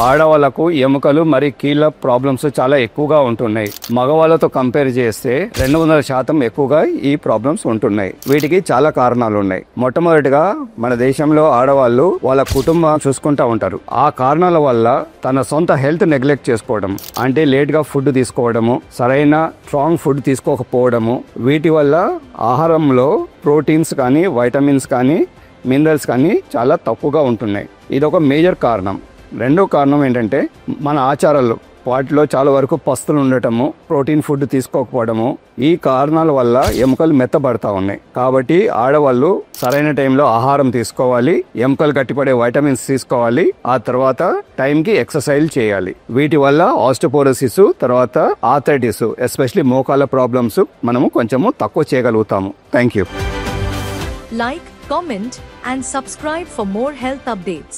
ఆడవాళ్లకు ఎముకలు మరి కీళ్ళ ప్రాబ్లమ్స్ చాలా ఎక్కువగా ఉంటున్నాయి. మగవాళ్ళతో కంపేర్ చేస్తే 200% ఎక్కువగా ఈ ప్రాబ్లమ్స్ ఉంటున్నాయి. వీటికి చాలా కారణాలు ఉన్నాయి. మొట్టమొదటిగా మన దేశంలో ఆడవాళ్ళు వాళ్ళ కుటుంబం చూసుకుంటా ఉంటారు. ఆ కారణాల వల్ల తన సొంత హెల్త్ నెగ్లెక్ట్ చేసుకోవడం, అంటే లేట్ గా ఫుడ్ తీసుకోవడము, సరైన స్ట్రాంగ్ ఫుడ్ తీసుకోకపోవడము, వీటి వల్ల ఆహారంలో ప్రోటీన్స్ కానీ వైటమిన్స్ కానీ మినరల్స్ కానీ చాలా తక్కువగా ఉంటున్నాయి. ఇది ఒక మేజర్ కారణం. రెండో కారణం ఏంటంటే మన ఆచారాలు, వాటిలో చాలా వరకు పస్తులు ఉండటము, ప్రోటీన్ ఫుడ్ తీసుకోకపోవడము, ఈ కారణాల వల్ల ఎముకలు మెత్తబడతా ఉన్నాయి. కాబట్టి ఆడవాళ్ళు సరైన టైంలో ఆహారం తీసుకోవాలి, ఎముకలు గట్టిపడే వైటమిన్స్ తీసుకోవాలి, ఆ తర్వాత టైంకి ఎక్సర్సైజ్ చేయాలి. వీటి వల్ల ఆస్టియోపోరోసిస్, తర్వాత ఆర్థరైటిస్, ఎస్పెషల్లీ మోకాళ్ళ ప్రాబ్లమ్స్ మనము కొంచెము తక్కువ చేయగలుగుతాము. Thank you. Like, comment and subscribe for more health updates.